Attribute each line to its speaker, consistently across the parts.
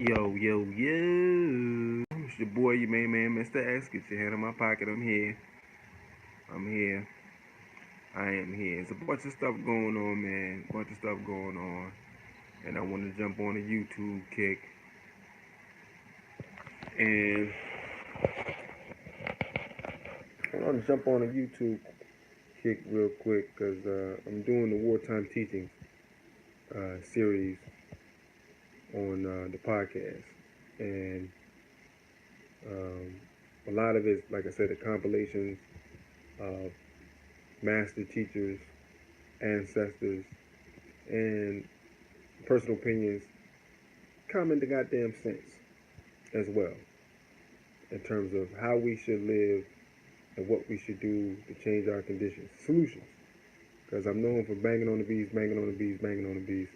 Speaker 1: Yo, yo, yo. It's your boy, your main man, Mr. X. Get your hand in my pocket. I'm here. I'm here. I am here. There's a bunch of stuff going on, man. A bunch of stuff going on. And I want to jump on a YouTube kick. And I want to jump on a YouTube kick real quick because I'm doing the wartime teachings series on the podcast. And um, a lot of it, like I said, the compilations of master teachers, ancestors, and personal opinions, common to goddamn sense as well in terms of how we should live and what we should do to change our conditions. Solutions. Because I'm known for banging on the bees, banging on the bees, banging on the bees.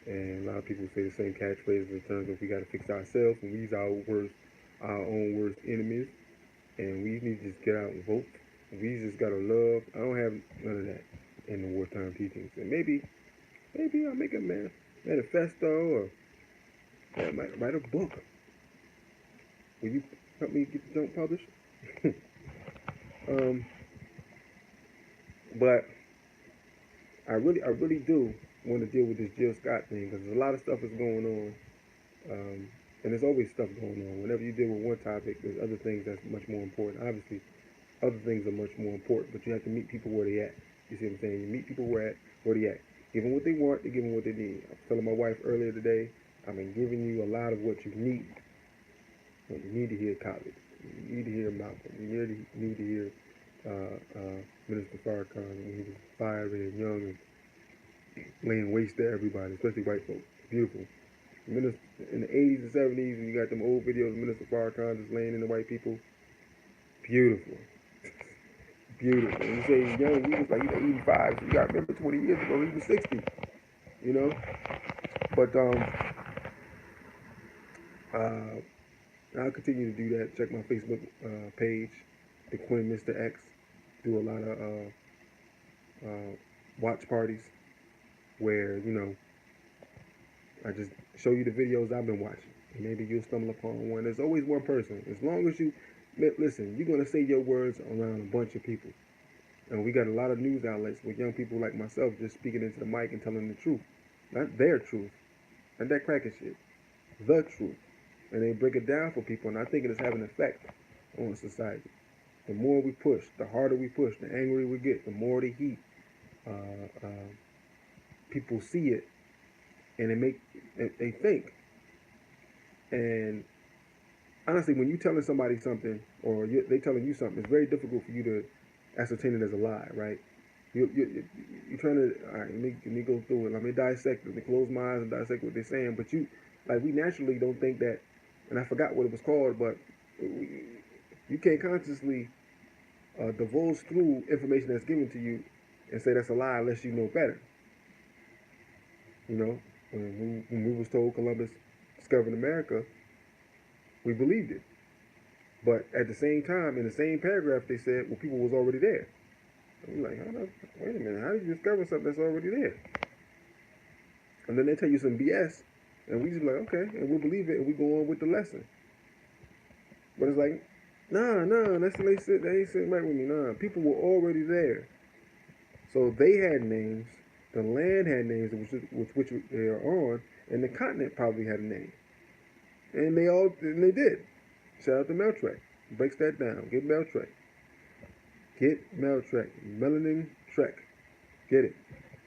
Speaker 1: And a lot of people say the same catchphrases in terms of we got to fix ourselves and we's our own worst enemies. And we need to just get out and vote. We just got to love. I don't have none of that in the wartime teachings. And maybe I'll make a manifesto or I might write a book. Will you help me get the junk published? um, but I really do want to deal with this Jill Scott thing because there's a lot of stuff that's going on, and there's always stuff going on. Whenever you deal with one topic, there's other things that's much more important. Obviously, other things are much more important, but you have to meet people where they at. You see what I'm saying? You meet people where they at. Give them what they want, they give them what they need. I was telling my wife earlier today, I've been giving you a lot of what you need. You need to hear Khaled. You need to hear Malcolm. You need to hear Minister Farrakhan when he was fiery and young and laying waste to everybody, especially white folks. Beautiful. Minister, in the 80s and 70s, and you got them old videos of Minister Farrakhan just laying in the white people. Beautiful. Beautiful. And you say he's young, he was like 85. So you got to remember 20 years ago, he was 60. You know? But I'll continue to do that. Check my Facebook page, the Quinn Mr. X. Do a lot of watch parties where, I just show you the videos I've been watching. And maybe you'll stumble upon one. There's always one person. As long as you, listen, you're going to say your words around a bunch of people. And we got a lot of news outlets with young people like myself just speaking into the mic and telling the truth. Not their truth. Not that cracker shit. The truth. And they break it down for people. And I think it is having an effect on society. The more we push, the harder we push, the angrier we get, the more the heat. People see it, and they think. And honestly, when you're telling somebody something, or they telling you something, it's very difficult for you to ascertain it as a lie, right? You're trying to, all right, let me go through it. Let me dissect it. Let me close my eyes and dissect what they're saying. But we naturally don't think that, and I forgot what it was called, but you can't consciously divulge through information that's given to you and say that's a lie unless you know better. You know, when we was told Columbus discovered America, we believed it. But at the same time, in the same paragraph, they said, well, people was already there. And we're like, wait a minute, how did you discover something that's already there? And then they tell you some BS, and we just like, okay, and we'll believe it, and we go on with the lesson. But it's like, nah, that's they ain't sitting right with me. Nah, people were already there. So they had names, the land had names with which they are on, and the continent probably had a name. And they did. Shout out to Meltrek. Breaks that down. Get Meltrek. Get Meltrek. Melanin Trek. Get it.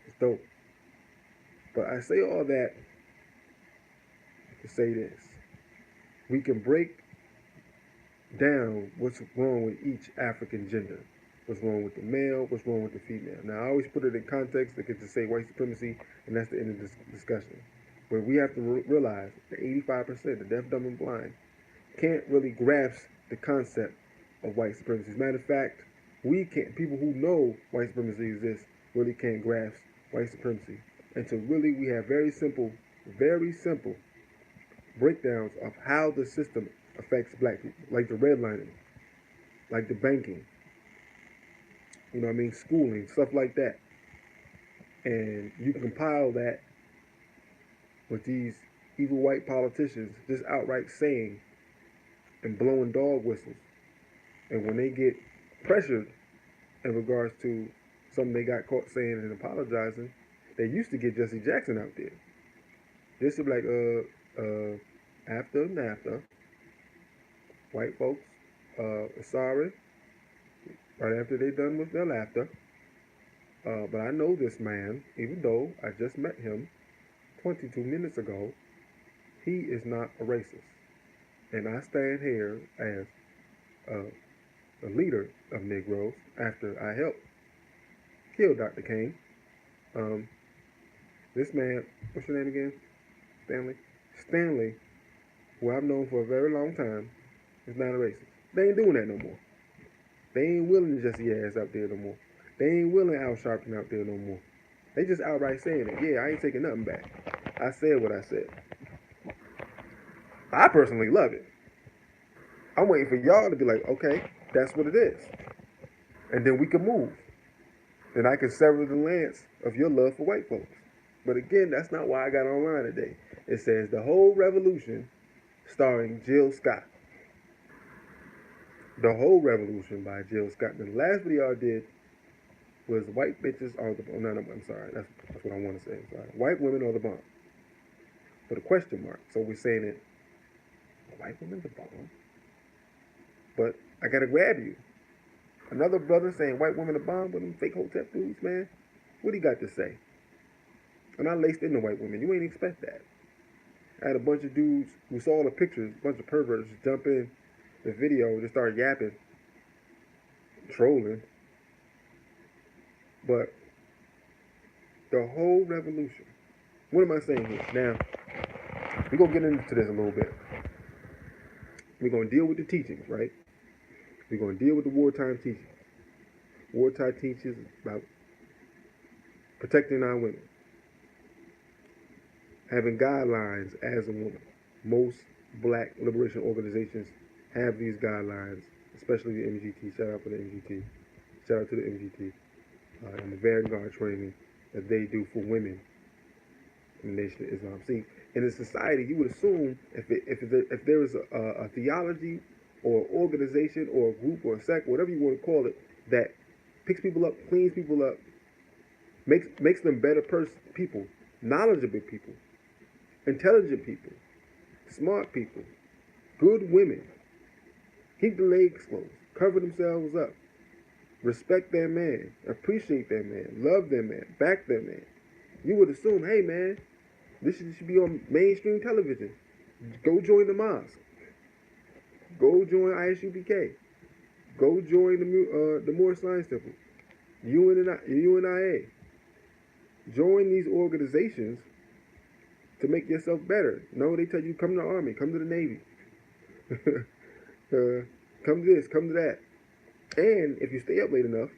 Speaker 1: It's dope. But I say all that to say this. We can break down what's wrong with each African gender. What's wrong with the male, what's wrong with the female. Now, I always put it in context to get to say white supremacy, and that's the end of this discussion. But we have to realize that 85%, the deaf, dumb, and blind, can't really grasp the concept of white supremacy. As a matter of fact, we can't, people who know white supremacy exists, really can't grasp white supremacy. And so really, we have very simple breakdowns of how the system affects black people, like the redlining, like the banking, schooling, stuff like that. And you can compile that with these evil white politicians just outright saying and blowing dog whistles. And when they get pressured in regards to something they got caught saying and apologizing, they used to get Jesse Jackson out there. This is like after NAFTA, white folks sorry right after they done with their laughter. But I know this man, even though I just met him 22 minutes ago, he is not a racist. And I stand here as a leader of Negroes after I helped kill Dr. King. Um, this man, what's your name again? Stanley? Stanley, who I've known for a very long time, is not a racist. They ain't doing that no more. They ain't willing Jesse ass out there no more. They ain't willing Al Sharpton out there no more. They just outright saying it. Yeah, I ain't taking nothing back. I said what I said. I personally love it. I'm waiting for y'all to be like, okay, that's what it is. And then we can move. Then I can sever the lance of your love for white folks. But again, that's not why I got online today. It says The Whole Revolution starring Jill Scott. The Whole Revolution by Jill Scott. And the last video I did was white bitches are the no, I'm sorry. That's what I want to say. I'm sorry. White women are the bomb. With a question mark. So we're saying it. White women the bomb. But I gotta grab you. Another brother saying white women the bomb with them fake hotep dudes, man. What he got to say? And I laced into white women. You ain't expect that. I had a bunch of dudes who saw the pictures, a bunch of perverts jump in the video, just start yapping, trolling. But the whole revolution. What am I saying here? Now, we're going to get into this a little bit. We're going to deal with the teachings, right? We're going to deal with the wartime teachings. Wartime teachings about protecting our women. Having guidelines as a woman. Most black liberation organizations have these guidelines, especially the MGT. Shout out for the MGT. Shout out to the MGT and the Vanguard training that they do for women in the Nation of Islam. See, in a society, you would assume if there is a theology or organization or a group or a sect, whatever you want to call it, that picks people up, cleans people up, makes them better people, knowledgeable people, intelligent people, smart people, good women, keep the legs closed, cover themselves up, respect their man, appreciate their man, love their man, back their man. You would assume, hey man, this should be on mainstream television. Go join the mosque. Go join ISUPK. Go join the Moore Science Temple. UNIA. Join these organizations to make yourself better. No, they tell you come to the Army, come to the Navy. Come to this, come to that. And if you stay up late enough,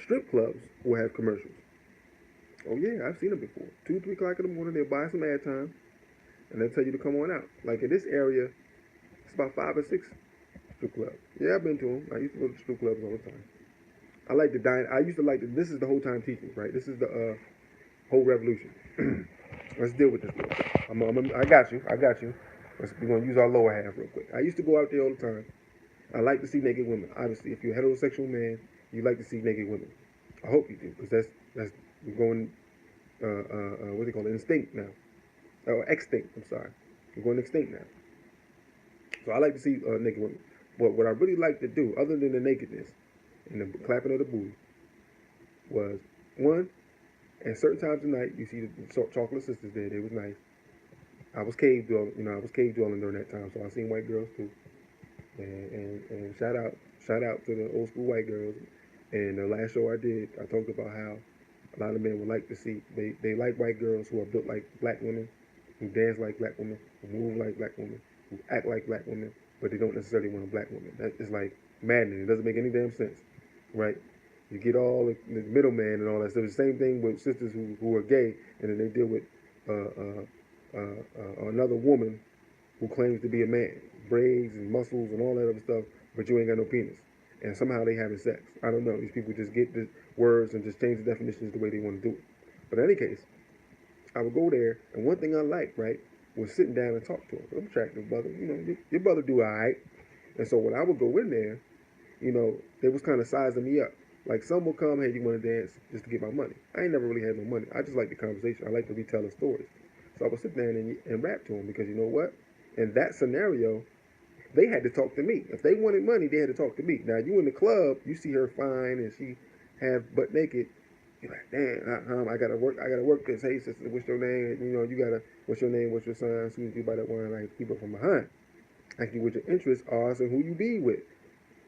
Speaker 1: strip clubs will have commercials. Oh yeah, I've seen them before. 2, 3 o'clock in the morning, they'll buy some ad time, and they'll tell you to come on out. Like in this area, it's about 5 or 6 strip clubs. Yeah, I've been to them. I used to go to strip clubs all the time. I like to dine. I used to like to. This is the whole time teaching, right? This is the whole revolution. Let's deal with this. I got you. We're gonna use our lower half real quick. I used to go out there all the time. I like to see naked women. Obviously, if you're a heterosexual man, you like to see naked women. I hope you do, because that's we're going. What do they call it? Instinct now. Or extinct. I'm sorry. We're going extinct now. So I like to see naked women. But what I really like to do, other than the nakedness and the clapping of the booty, was one. At certain times of night, you see the chocolate sisters there. They was nice. I was cave dwelling, I was cave dwelling during that time, so I seen white girls too. And shout out to the old school white girls. And the last show I did, I talked about how a lot of men would like to see they like white girls who are built like black women, who dance like black women, who move like black women, who act like black women, but they don't necessarily want a black woman. That is like maddening. It doesn't make any damn sense, right? You get all the middleman and all that stuff. The same thing with sisters who are gay, and then they deal with another woman who claims to be a man, braids and muscles and all that other stuff, but you ain't got no penis. And somehow they having sex. I don't know. These people just get the words and just change the definitions the way they want to do it. But in any case, I would go there, and one thing I liked, right, was sitting down and talk to him. I'm attractive brother, you know, your brother do all right. And so when I would go in there, you know, they was kind of sizing me up. Like some will come, hey, you want to dance just to get my money. I ain't never really had no money. I just like the conversation. I like to retell the stories. So I would sit down and rap to them because you know what? In that scenario, they had to talk to me. If they wanted money, they had to talk to me. Now you in the club, you see her fine and she have butt naked. You're like, damn, I gotta work. I gotta work this. Hey, sister, what's your name? You know, you gotta. What's your name? What's your sign? As soon as you buy that wine, like people from behind. Ask you what your interests are, so who you be with.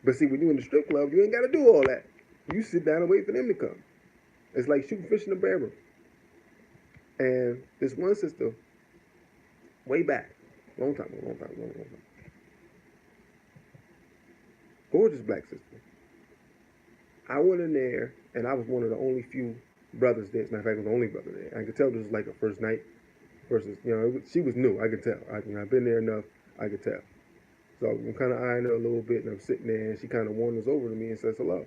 Speaker 1: But see, when you in the strip club, you ain't gotta do all that. You sit down and wait for them to come. It's like shooting fish in a barrel. And this one sister, way back, long time, gorgeous black sister. I went in there, and I was one of the only few brothers there. As a matter of fact, I was the only brother there. I could tell this was like a first night versus, you know, she was new. I could tell. I've been there enough. I could tell. So I'm kind of eyeing her a little bit, and I'm sitting there, and she kind of wanders over to me and says hello.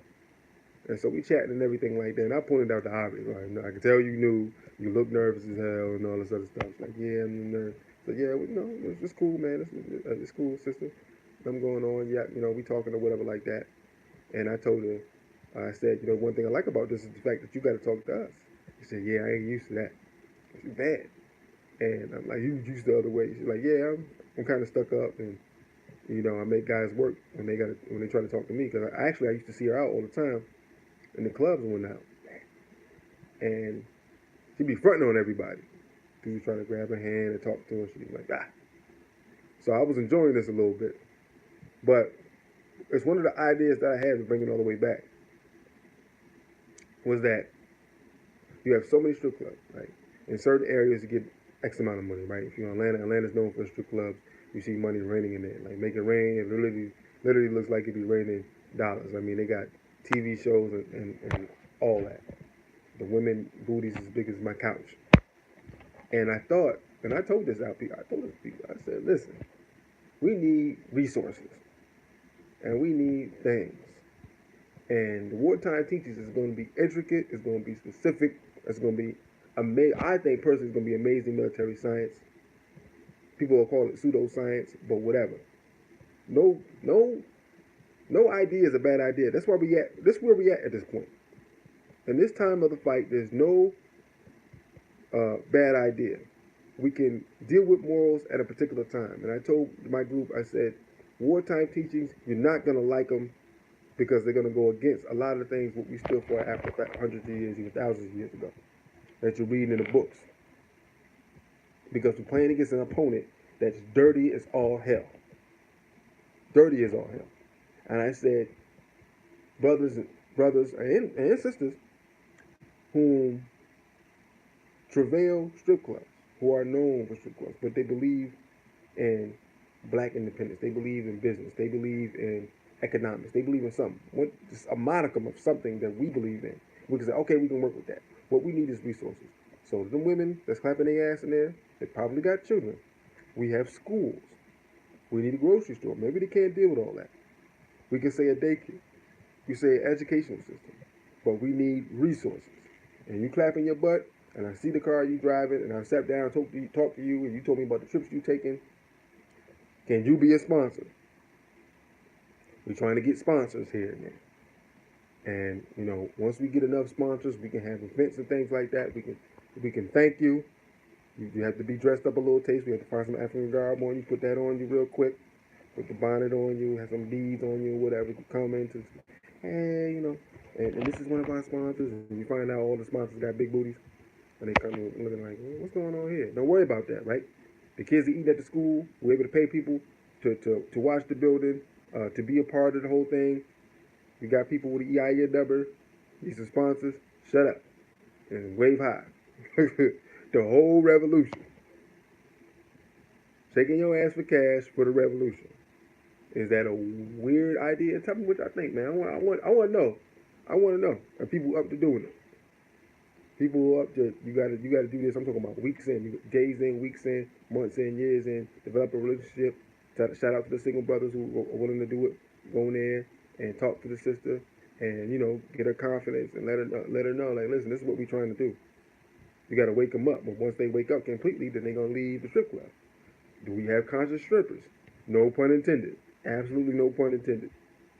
Speaker 1: And so we chatting and everything like that. And I pointed out the obvious. Right? I could tell you knew. You look nervous as hell and all this other stuff. She's like, yeah, I'm nervous. So yeah, well, you know, it's cool, man. It's cool, sister. I'm going on. Yeah, you know, we talking or whatever like that. And I told her, I said, you know, one thing I like about this is the fact that you got to talk to us. She said, yeah, I ain't used to that. She's bad. And I'm like, you used the other way. She's like, yeah, I'm kind of stuck up, and you know, I make guys work when they try to talk to me because I used to see her out all the time in the clubs and whatnot, and she'd be fronting on everybody. People trying to grab her hand and talk to her. She'd be like, ah. So I was enjoying this a little bit, but it's one of the ideas that I had to bring it all the way back was that you have so many strip clubs, right? In certain areas, you get X amount of money, right? If you're in Atlanta, Atlanta's known for strip clubs. You see money raining in there, like make it rain. It literally looks like it be raining dollars. I mean, they got TV shows and all that. The women booties as big as my couch. And I thought, and I told this out people. I told this people. I said, listen, we need resources and we need things. And the wartime teachers is going to be intricate. It's going to be specific. It's going to be amazing. I think personally, it's going to be amazing military science. People will call it pseudoscience, but whatever. No, no, no idea is a bad idea. That's where we at. That's where we at this point. In this time of the fight, there's no bad idea. We can deal with morals at a particular time. And I told my group, I said, wartime teachings, you're not going to like them because they're going to go against a lot of the things what we stood for after hundreds of years, even thousands of years ago, that you're reading in the books. Because we're playing against an opponent that's dirty as all hell. Dirty as all hell. And I said, brothers and sisters whom travail strip clubs, who are known for strip clubs, but they believe in black independence. They believe in business. They believe in economics. They believe in something. Just a modicum of something that we believe in. We can say, okay, we can work with that. What we need is resources. So the women that's clapping their ass in there, they probably got children. We have schools. We need a grocery store. Maybe they can't deal with all that. We can say a daycare. We say an educational system. But we need resources. And you clapping your butt, and I see the car you driving, and I sat down and talk to you, and you told me about the trips you taking. Can you be a sponsor? We're trying to get sponsors here and there. And you know, once we get enough sponsors, we can have events and things like that. We can thank you. You have to be dressed up a little taste. We have to find some African garb on you, put that on you real quick, put the bonnet on you, have some beads on you, whatever. You come into, hey, you know, and this is one of our sponsors. And you find out all the sponsors got big booties, and they come in looking like, what's going on here? Don't worry about that, right? The kids that eat at the school, we're able to pay people to watch the building, to be a part of the whole thing. We got people with the EIN number. These are sponsors. Shut up and wave high. The whole revolution. Shaking your ass for cash for the revolution. Is that a weird idea? Tell me what I think, man. I want to know. I want to know. Are people up to doing it? People up to you gotta do this. I'm talking about weeks in, days in, weeks in, months in, years in. Develop a relationship. Shout out to the single brothers who are willing to do it. Go in there and talk to the sister, and you know, get her confidence and let her know, like, listen, this is what we're trying to do. You got to wake them up. But once they wake up completely, then they're going to leave the strip club. Do we have conscious strippers? No pun intended. Absolutely no pun intended.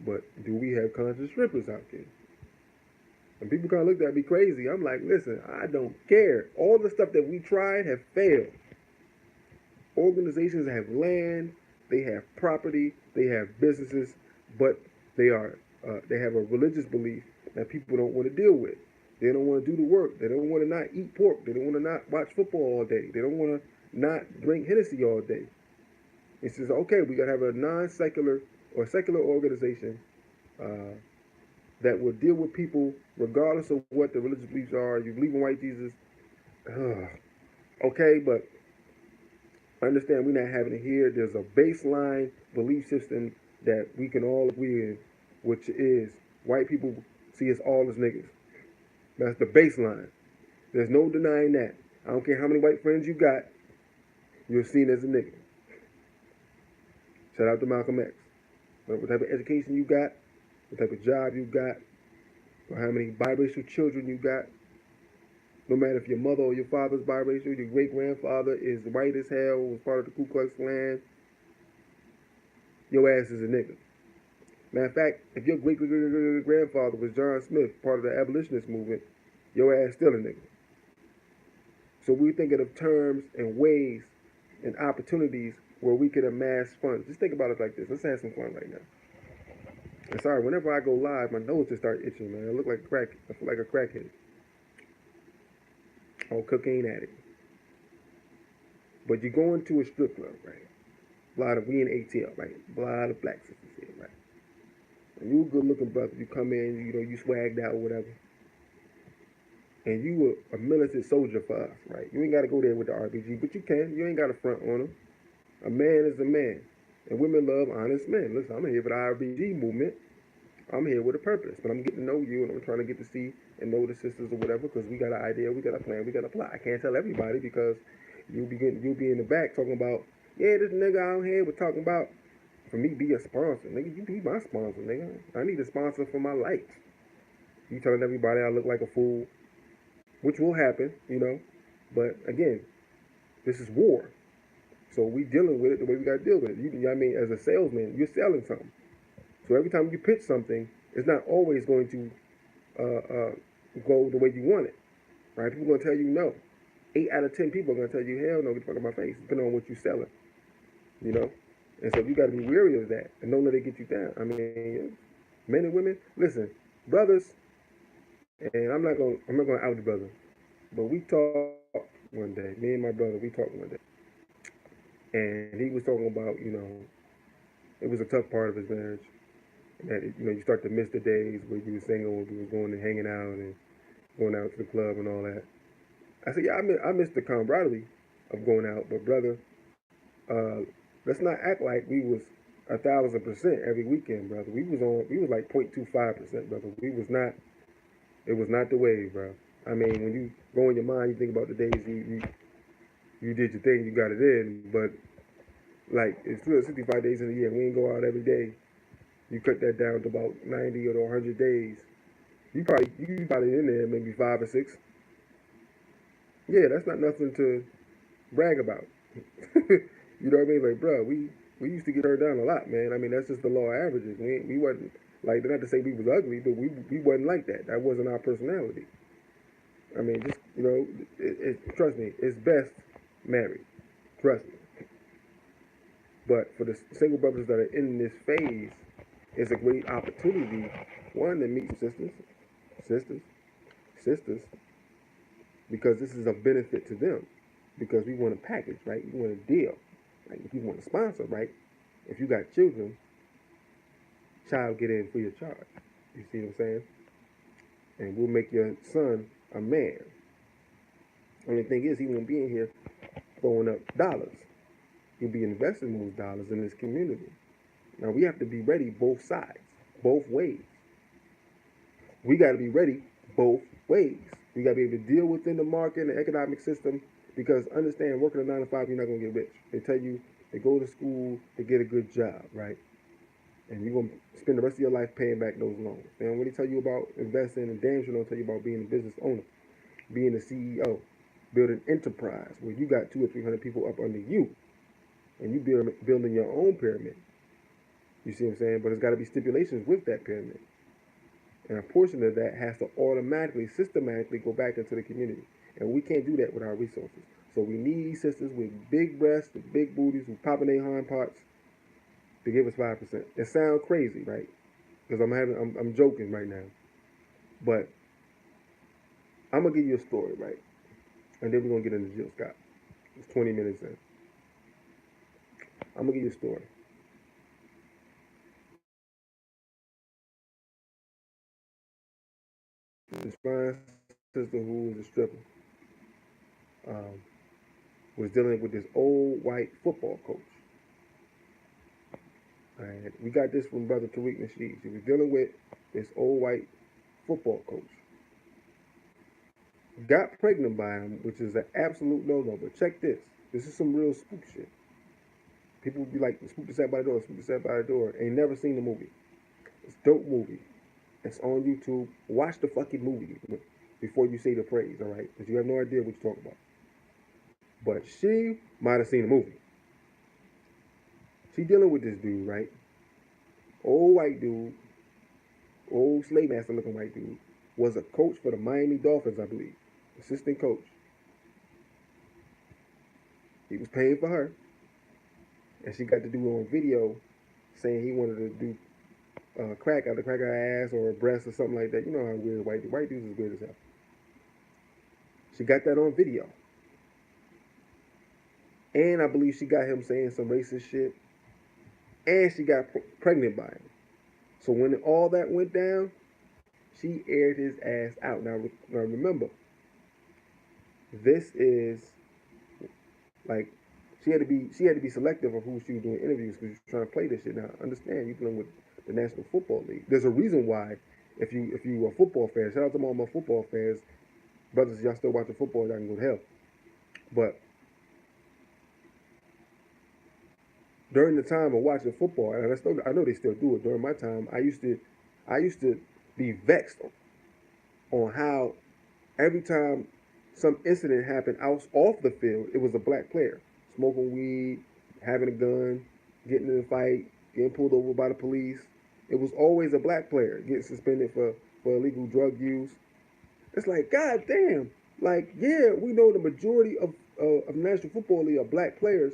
Speaker 1: But do we have conscious strippers out there? And people kind of looked at me crazy. I'm like, listen, I don't care. All the stuff that we tried have failed. Organizations have land, they have property, they have businesses, but they have a religious belief that people don't want to deal with. They don't want to do the work. They don't want to not eat pork. They don't want to not watch football all day. They don't want to not drink Hennessy all day. It says, okay, we got to have a non-secular or secular organization uh, that will deal with people regardless of what the religious beliefs are. You believe in white Jesus, okay, but understand we're not having it here. There's a baseline belief system that we can all agree in, which is white people see us all as niggas. That's the baseline. There's no denying that. I don't care how many white friends you got, you're seen as a nigga. Shout out to Malcolm X. What type of education you got, what type of job you got, or how many biracial children you got. No matter if your mother or your father's biracial, your great grandfather is white as hell, was part of the Ku Klux Klan, your ass is a nigga. Matter of fact, if your great grandfather was John Smith, part of the abolitionist movement, your ass still a nigga. So we're thinking of terms and ways and opportunities where we can amass funds. Just think about it like this. Let's have some fun right now. And sorry, whenever I go live, my nose just start itching, man. I look like a crack. I feel like a crackhead or cocaine addict. But you go into a strip club, right? A lot of we in ATL, right? A lot of black sisters here, right? And you a good looking brother. You come in, you know, you swagged out or whatever. And you were a militant soldier for us, right? You ain't got to go there with the RPG, but you can. You ain't got to front on them. A man is a man. And women love honest men. Listen, I'm here for the RBG movement. I'm here with a purpose, but I'm getting to know you, and I'm trying to get to see and know the sisters or whatever, because we got an idea, we got a plan, we got a plot. I can't tell everybody because you'll be in the back talking about, yeah, this nigga out here was talking about, for me be a sponsor, nigga. You be my sponsor, nigga. I need a sponsor for my lights. You telling everybody I look like a fool, which will happen, you know. But again, this is war, so we dealing with it the way we got to deal with it. You know what I mean? As a salesman, you're selling something. So every time you pitch something, it's not always going to go the way you want it, right? People are gonna tell you no. 8 out of 10 people are gonna tell you hell no, get the fuck out of my face, depending on what you're selling, you know. And so you got to be wary of that and don't let it get you down. I mean, men and women, listen, brothers, and I'm not gonna out the brother, but we talked one day. Me and my brother, we talked one day, and he was talking about, you know, it was a tough part of his marriage. That you know, you start to miss the days where you were single, when you was going and hanging out and going out to the club and all that. I said, yeah, I miss the camaraderie of going out, but brother, uh, let's not act like we was 1,000% every weekend, brother. We was like 0.25%, brother. We was not. It was not the wave, bro. I mean, when you go in your mind, you think about the days you did your thing, you got it in, but like it's 365 days in a year. We ain't go out every day. You cut that down to about 90 or 100 days. You probably in there maybe 5 or 6. Yeah, that's not nothing to brag about. You know what I mean? Like, bro, we used to get turned down a lot, man. I mean, that's just the law of averages. We wasn't like, not to say we was ugly, but we wasn't like that. That wasn't our personality. I mean, just you know, trust me, it's best married. Trust me. But for the single brothers that are in this phase, it's a great opportunity. One, to meet sisters, sisters, because this is a benefit to them. Because we want a package, right? We want a deal. Like if you want a sponsor, right? If you got children, child get in for your charge. You see what I'm saying? And we'll make your son a man. Only thing is, he won't be in here throwing up dollars. He'll be investing those dollars in this community. Now we have to be ready both sides, both ways. We got to be ready both ways. We got to be able to deal within the market and the economic system, because understand, working a 9 to 5, you're not going to get rich. They tell you to go to school to get a good job, right? And you're going to spend the rest of your life paying back those loans. They don't really tell you about investing, and damn sure don't tell you about being a business owner, being a CEO. build an enterprise where you got 200 or 300 people up under you, and you building your own pyramid. You see what I'm saying? But it's got to be stipulations with that pyramid, and a portion of that has to automatically, systematically go back into the community, and we can't do that with our resources. So we need sisters with big breasts, with big booties, who popping their hind parts to give us 5%. It sounds crazy, right? Because I'm joking right now, but I'm gonna give you a story, right? And then we're gonna get into Jill Scott. It's 20 minutes in. I'm gonna give you a story. This fine sister who was a stripper um, was dealing with this old white football coach. And we got this from Brother Tariq Nasheed. She was dealing with this old white football coach. Got pregnant by him, which is an absolute no-no. But check this. This is some real spook shit. People would be like, spook the set by the door, spook the set by the door. Ain't never seen the movie. It's a dope movie. It's on YouTube. Watch the fucking movie before you say the praise, all right? Because you have no idea what you're talking about. But she might have seen the movie. She dealing with this dude, right? Old white dude, old slave master looking white dude, was a coach for the Miami Dolphins, I believe. Assistant coach. He was paying for her. And she got to do on video saying he wanted to do crack out the crack of her ass or her breast or something like that. You know how weird white dudes is weird as hell. She got that on video. And I believe she got him saying some racist shit. And she got pregnant by him. So when all that went down, she aired his ass out. Now remember, this is like she had to be selective of who she was doing interviews because she's trying to play this shit. Now understand, you're dealing with the National Football League. There's a reason why, if you are football fans, shout out to all my football fans, brothers, y'all still watching football, y'all can go to hell. But during the time of watching football, and I know they still do it. During my time, I used to be vexed on how every time some incident happened out off the field, it was a black player smoking weed, having a gun, getting in a fight, getting pulled over by the police. It was always a black player getting suspended for illegal drug use. It's like, God damn. Like, yeah, we know the majority of the National Football League are black players,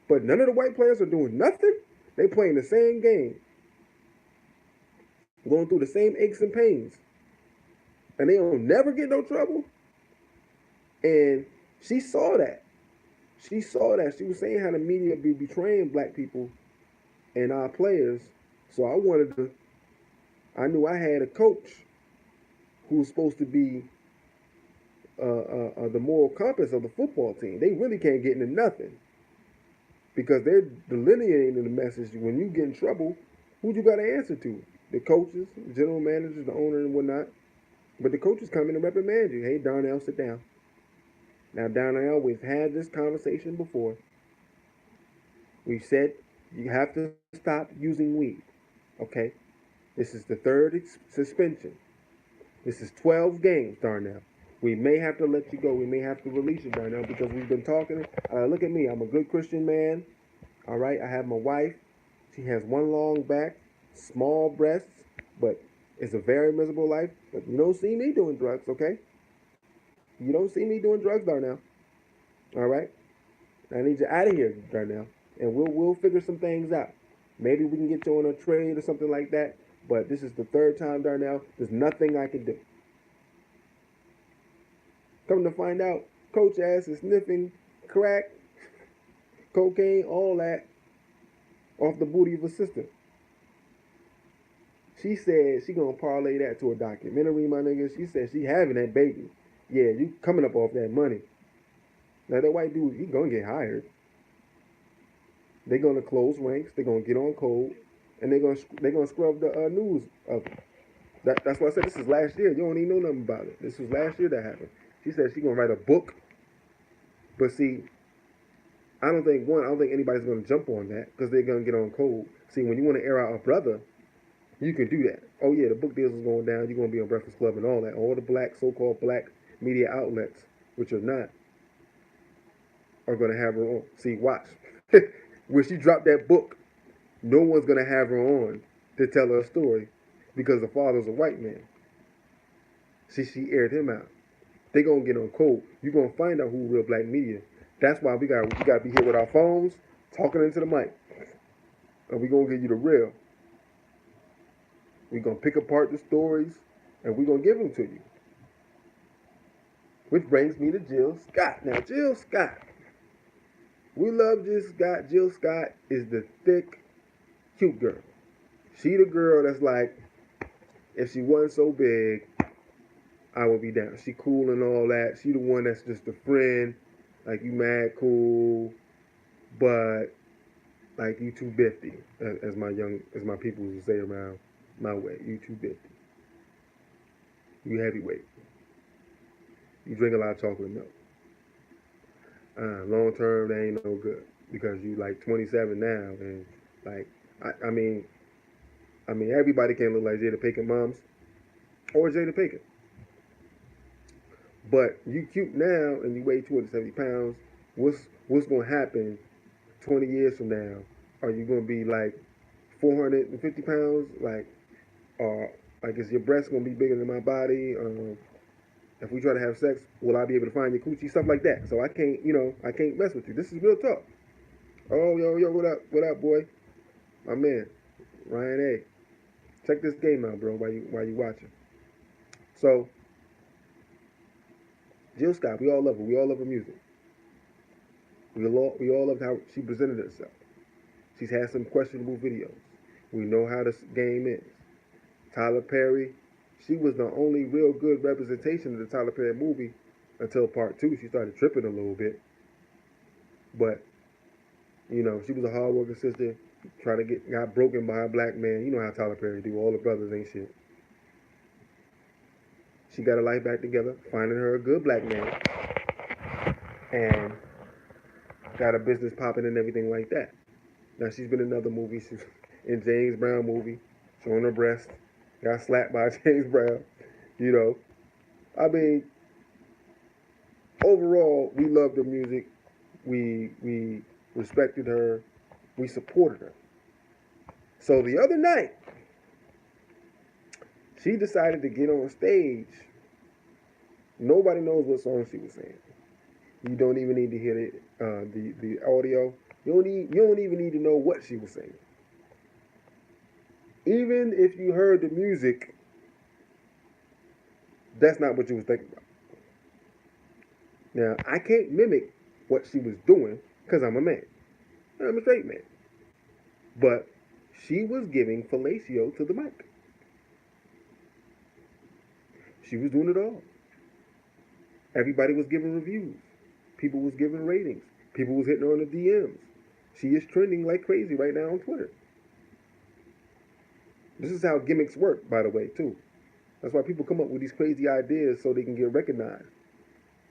Speaker 1: but none of the white players are doing nothing. They playing the same game, going through the same aches and pains, and they don't never get no trouble. And she saw that. She saw that. She was saying how the media be betraying black people and our players. So I knew I had a coach who was supposed to be the moral compass of the football team. They really can't get into nothing because they're delineating the message. When you get in trouble, who you got to answer to? The coaches, the general managers, the owner, and whatnot. But the coaches come in and reprimand you. Hey, Darnell, sit down. Now, Darnell, we've had this conversation before. We said you have to stop using weed. Okay? This is the third suspension. This is 12 games, Darnell. We may have to let you go. We may have to release you, Darnell, because we've been talking. Look at me. I'm a good Christian man. All right? I have my wife. She has one long back, small breasts, but it's a very miserable life. But you don't see me doing drugs, okay? You don't see me doing drugs, Darnell. All right? I need you out of here, Darnell, and we'll figure some things out. Maybe we can get you on a trade or something like that. But this is the third time, Darnell. There's nothing I can do. Come to find out, Coach ass is sniffing crack, cocaine, all that off the booty of a sister. She said she gonna parlay that to a documentary, my nigga. She said she having that baby. Yeah, you coming up off that money. Now that white dude, he gonna get hired. They're gonna close ranks. They're gonna get on code, and they're gonna scrub the news of it. That's why I said this is last year. You don't even know nothing about it. This was last year that happened. She said she's gonna write a book, but see, I don't think anybody's gonna jump on that because they're gonna get on code. See, when you want to air out a brother, you can do that. Oh yeah, the book deals is going down. You're gonna be on Breakfast Club and all that. All the black, so-called black media outlets, which are not. are gonna have her on. See, watch. When she dropped that book, no one's gonna have her on to tell her story because the father's a white man. See, she aired him out. They gonna get on cold. You gonna find out who real black media. That's why we gotta be here with our phones, talking into the mic, and we gonna give you the real. We gonna pick apart the stories, and we gonna give them to you. Which brings me to Jill Scott. Now, Jill Scott, we love Jill Scott. Jill Scott is the thick, cute girl. She the girl that's like, if she wasn't so big, I would be down. She cool and all that. She the one that's just a friend, like you mad cool, but like you too bifty, as my people would say around my way. You too bifty. You heavyweight. You drink a lot of chocolate milk. Long term, that ain't no good because you like 27 now, and like I mean, everybody can't look like Jada Pinkett moms or Jada Pinkett. But you cute now and you weigh 270 pounds. What's gonna happen 20 years from now? Are you gonna be like 450 pounds? Like is your breast gonna be bigger than my body? If we try to have sex, will I be able to find your coochie? Stuff like that. So I can't mess with you. This is real talk. Oh, yo, what up, boy? My man, Ryan A. Check this game out, bro. While you watching. So, Jill Scott, we all love her. We all love her music. We all loved how she presented herself. She's had some questionable videos. We know how this game is. Tyler Perry, she was the only real good representation of the Tyler Perry movie until part two. She started tripping a little bit. But, she was a hardworking sister, got broken by a black man. You know how Tyler Perry do. All the brothers ain't shit. She got her life back together, finding her a good black man, and got a business popping and everything like that. Now she's been in other movies. She's in James Brown movie, showing her breast, got slapped by James Brown. You know, I mean, overall, we loved her music. We respected her. We supported her. So the other night, she decided to get on stage. Nobody knows what song she was singing. You don't even need to hear the audio. You don't even need to know what she was singing. Even if you heard the music, that's not what you was thinking about. Now, I can't mimic what she was doing because I'm a man. I'm a straight man. But she was giving fellatio to the mic. She was doing it all. Everybody was giving reviews. People was giving ratings. People was hitting her on the DMs. She is trending like crazy right now on Twitter. This is how gimmicks work, by the way, too. That's why people come up with these crazy ideas so they can get recognized.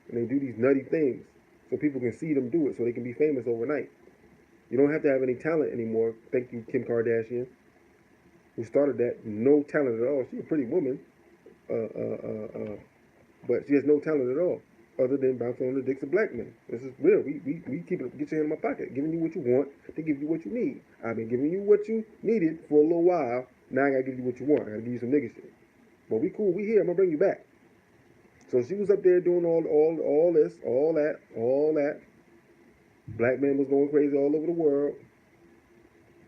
Speaker 1: And they do these nutty things so people can see them do it so they can be famous overnight. You don't have to have any talent anymore. Thank you, Kim Kardashian, who started that. No talent at all. She's a pretty woman, but she has no talent at all other than bouncing on the dicks of black men. This is real. We keep it, get your hand in my pocket, giving you what you want to give you what you need. I've been giving you what you needed for a little while. Now I gotta give you what you want. I gotta give you some nigga shit. But we cool. We here. I'm gonna bring you back. So she was up there doing all this, all that. Black men was going crazy all over the world.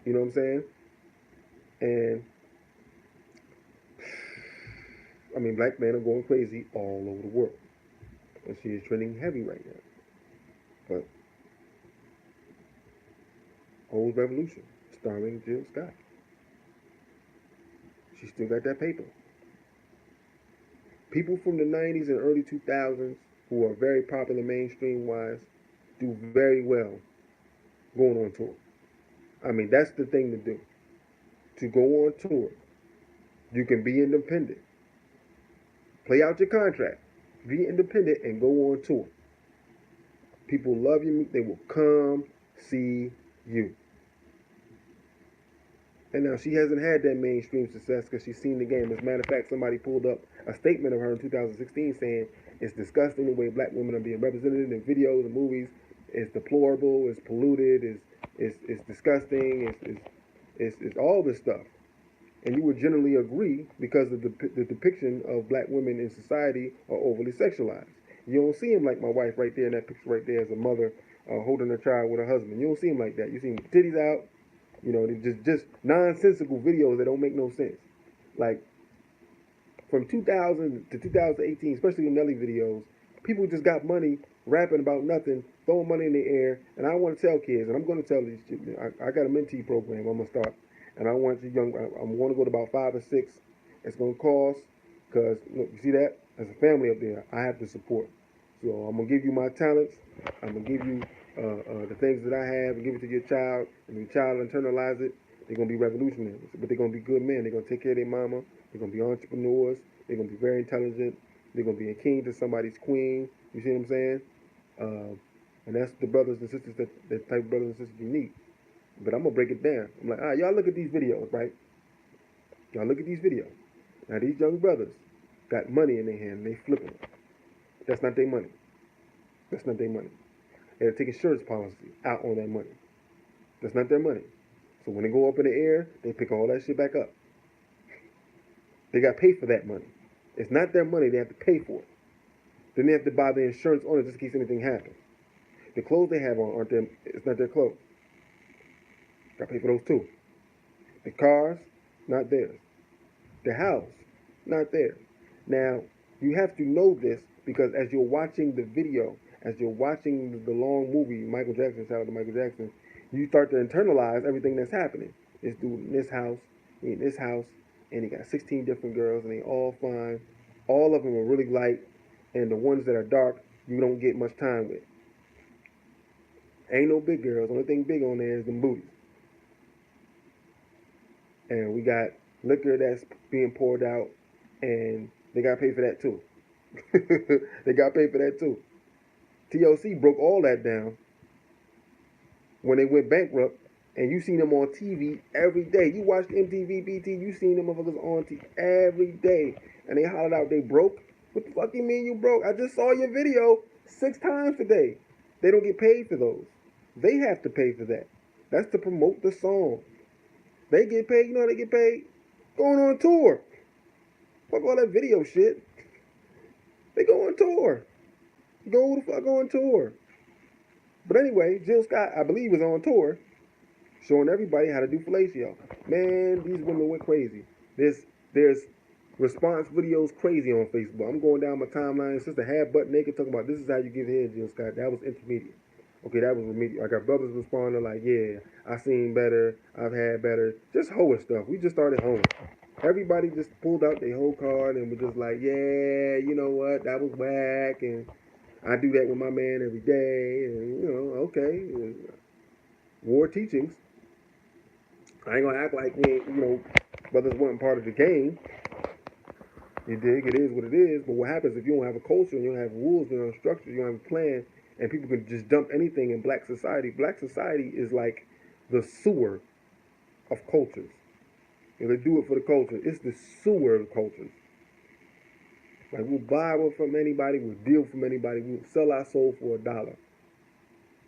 Speaker 1: You know what I'm saying? And I mean, black men are going crazy all over the world. And she is trending heavy right now. But Old Revolution, starring Jill Scott. She still got that paper. People from the 90s and early 2000s who are very popular mainstream wise do very well going on tour. I mean, that's the thing to do. To go on tour, you can be independent. Play out your contract. Be independent and go on tour. People love you. They will come see you. And now she hasn't had that mainstream success because she's seen the game. As a matter of fact, somebody pulled up a statement of her in 2016 saying it's disgusting the way black women are being represented in videos and movies. It's deplorable. It's polluted. It's disgusting. It's all this stuff. And you would generally agree because of the depiction of black women in society are overly sexualized. You don't see them like my wife right there in that picture right there as a mother holding a child with her husband. You don't see them like that. You see them titties out. You know, they just nonsensical videos that don't make no sense. Like from 2000 to 2018, especially the Nelly videos, people just got money rapping about nothing, throwing money in the air. And I want to tell kids, and I'm going to tell these. I got a mentee program. I'm gonna start, and I want you young. I'm going to go to about 5 or 6. It's going to cost because look, you see that as a family up there, I have to support. So I'm gonna give you my talents. I'm gonna give you the things that I have and give it to your child. And your child internalize it. They're gonna be revolutionaries, but they're gonna be good men. They're gonna take care of their mama. They're gonna be entrepreneurs. They're gonna be very intelligent. They're gonna be a king to somebody's queen. You see what I'm saying? And that's the brothers and sisters that type of brothers and sisters you need. But I'm gonna break it down. I'm like, all right, y'all look at these videos, right? Y'all look at these videos. Now these young brothers got money in their hand and they flipping it. That's not their money. That's not their money. They're taking insurance policy out on that money. That's not their money. So when they go up in the air, they pick all that shit back up. They got to pay for that money. It's not their money. They have to pay for it. Then they have to buy the insurance on it just in case anything happens. The clothes they have on aren't them. It's not their clothes. Got to pay for those too. The cars, not theirs. The house, not theirs. Now you have to know this because as you're watching the video, as you're watching the long movie, Michael Jackson, shout out to Michael Jackson, you start to internalize everything that's happening. This dude in this house, he in this house, and he got 16 different girls, and they all fine. All of them are really light, and the ones that are dark, you don't get much time with. Ain't no big girls. Only thing big on there is them booties. And we got liquor that's being poured out, and they got to pay for that too. They got to pay for that too. TLC broke all that down when they went bankrupt, and you seen them on TV every day. You watched MTV, BT, you seen them motherfuckers on TV every day, and they hollered out they broke. What the fuck you mean you broke? I just saw your video 6 times today. They don't get paid for those. They have to pay for that. That's to promote the song. They get paid. You know how they get paid? Going on tour. Fuck all that video shit. They go on tour. Go the fuck on tour. But anyway, Jill Scott, I believe, is on tour, showing everybody how to do fellatio. Man, these women went crazy. There's response videos crazy on Facebook. I'm going down my timeline. Sister half butt naked talking about this is how you give head, Jill Scott. That was intermediate. Okay, that was remedial. I got brothers responding like, yeah, I seen better. I've had better. Just hoeing stuff. We just started hoeing. Everybody just pulled out their whole card and was just like, yeah, you know what, that was whack, and I do that with my man every day, and you know, okay, war teachings. I ain't gonna act like brothers weren't part of the game. You dig? It is what it is. But what happens if you don't have a culture and you don't have rules, you don't have structure, you don't have a plan, and people can just dump anything in black society? Black society is like the sewer of cultures. And they do it for the culture. It's the sewer of cultures. Like we'll buy one from anybody, we'll deal from anybody, we'll sell our soul for $1.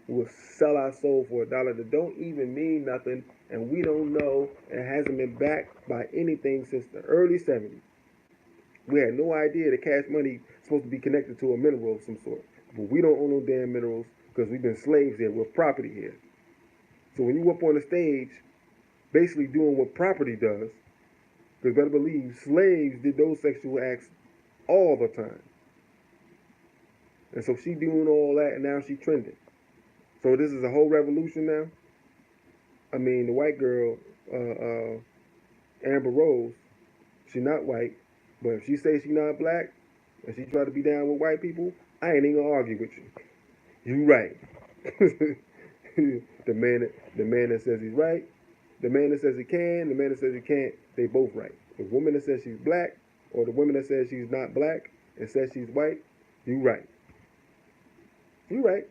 Speaker 1: We'll sell our soul for $1 that don't even mean nothing, and we don't know, and hasn't been backed by anything since the early 70s. We had no idea that cash money is supposed to be connected to a mineral of some sort. But we don't own no damn minerals because we've been slaves here. We're property here. So when you up on the stage, basically doing what property does, because better believe slaves did those sexual acts all the time. And so she doing all that, and now she trending. So this is a whole revolution now. I mean, the white girl, Amber Rose, she not white, but if she say she not black, and she try to be down with white people, I ain't even gonna argue with you. You right. The man that says he's right, the man that says he can, the man that says he can't, they both right. The woman that says she's black, or the woman that says she's not black and says she's white, you right. You right.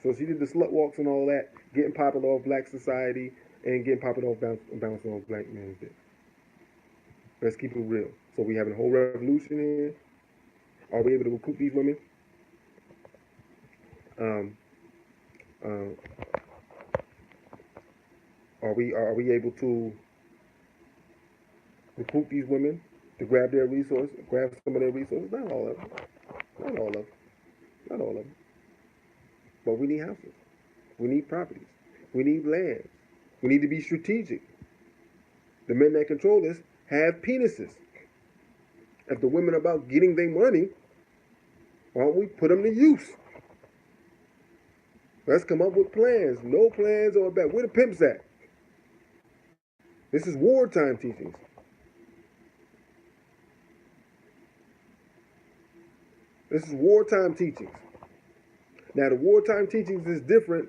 Speaker 1: So she did the slut walks and all that, getting popular off black society and getting popular off bouncing off black men's dick. Let's keep it real. So we having a whole revolution here. Are we able to recruit these women? Um, uh, are we able to recruit these women to grab their resources, grab some of their resources? Not all of them. Not all of them. Not all of them. But we need houses. We need properties. We need land. We need to be strategic. The men that control this have penises. If the women are about getting their money, why don't we put them to use? Let's come up with plans. No plans or bad. Where the pimps at? This is wartime teachings. This is wartime teachings. Now, the wartime teachings is different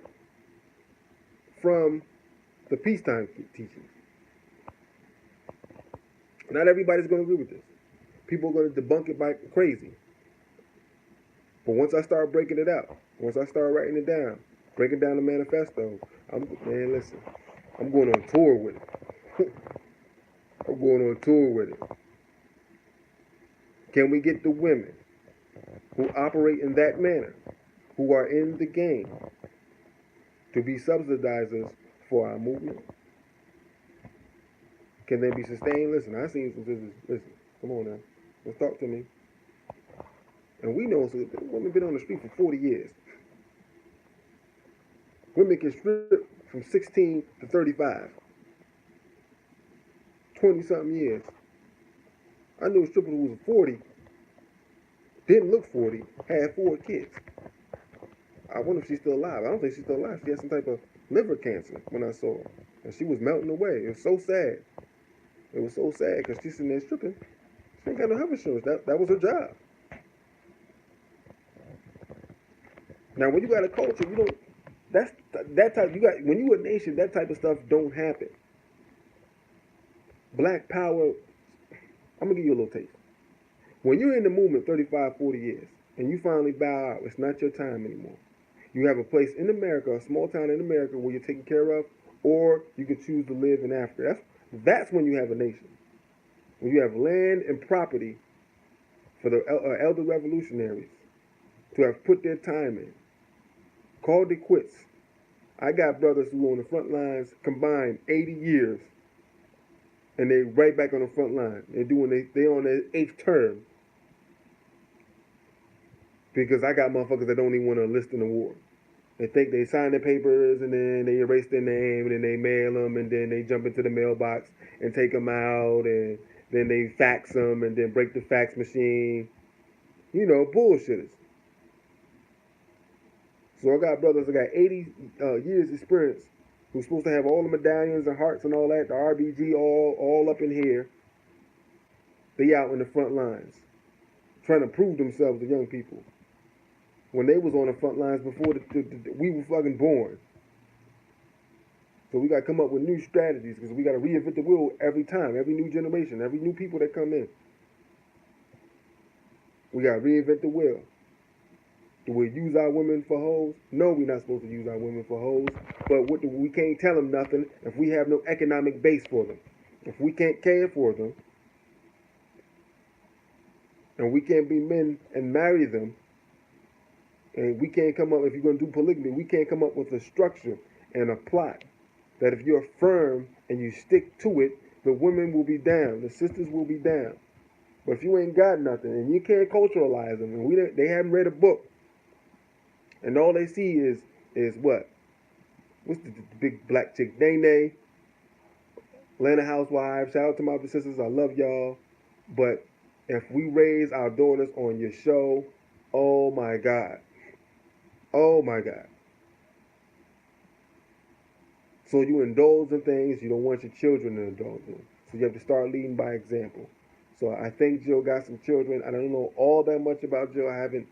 Speaker 1: from the peacetime teachings. Not everybody's going to agree with this. People are going to debunk it by crazy. But once I start breaking it out, once I start writing it down, breaking down the manifesto, man, listen, I'm going on tour with it. I'm going on tour with it. Can we get the women who operate in that manner, who are in the game, to be subsidizers for our movement? Can they be sustained? Listen, I seen some sisters. Listen, come on now, let's talk to me. And we know, so women been on the street for 40 years. Women can strip from 16 to 35, 20 something years. I knew a stripper who was 40, didn't look 40, had 4 kids. I wonder if she's still alive. I don't think she's still alive. She had some type of liver cancer when I saw her. And she was melting away. It was so sad. It was so sad because she's sitting there stripping. She ain't got no health insurance. That was her job. Now, when you got a culture, you don't. That's that type. You got when you a nation, that type of stuff don't happen. Black power. I'm gonna give you a little taste. When you're in the movement 35, 40 years, and you finally bow out, it's not your time anymore. You have a place in America, a small town in America where you're taken care of, or you can choose to live in Africa. That's when you have a nation. When you have land and property for the elder revolutionaries to have put their time in, called it quits. I got brothers who on the front lines combined 80 years, and they right back on the front line. They on their 8th term because I got motherfuckers that don't even want to enlist in the war. They think they sign their papers and then they erase their name and then they mail them and then they jump into the mailbox and take them out and then they fax them and then break the fax machine. You know, bullshitters. So I got brothers that got 80 years experience who's supposed to have all the medallions and hearts and all that, the RBG all up in here. They out in the front lines trying to prove themselves to young people when they was on the front lines before we were fucking born. So we got to come up with new strategies because we got to reinvent the wheel every time, every new generation, every new people that come in. We got to reinvent the wheel. Do we use our women for hoes? No, we're not supposed to use our women for hoes. But we can't tell them nothing if we have no economic base for them. If we can't care for them, and we can't be men and marry them, and we can't come up, if you're going to do polygamy, we can't come up with a structure and a plot that if you're firm and you stick to it, the women will be down, the sisters will be down. But if you ain't got nothing and you can't culturalize them, and they haven't read a book, and all they see is what? What's the big black chick? Nene, Atlanta Housewives. Shout out to my sisters. I love y'all. But if we raise our daughters on your show, oh my God. Oh my God. So you indulge in things you don't want your children to indulge in. So you have to start leading by example. So I think Jill got some children. I don't know all that much about Jill. I haven't,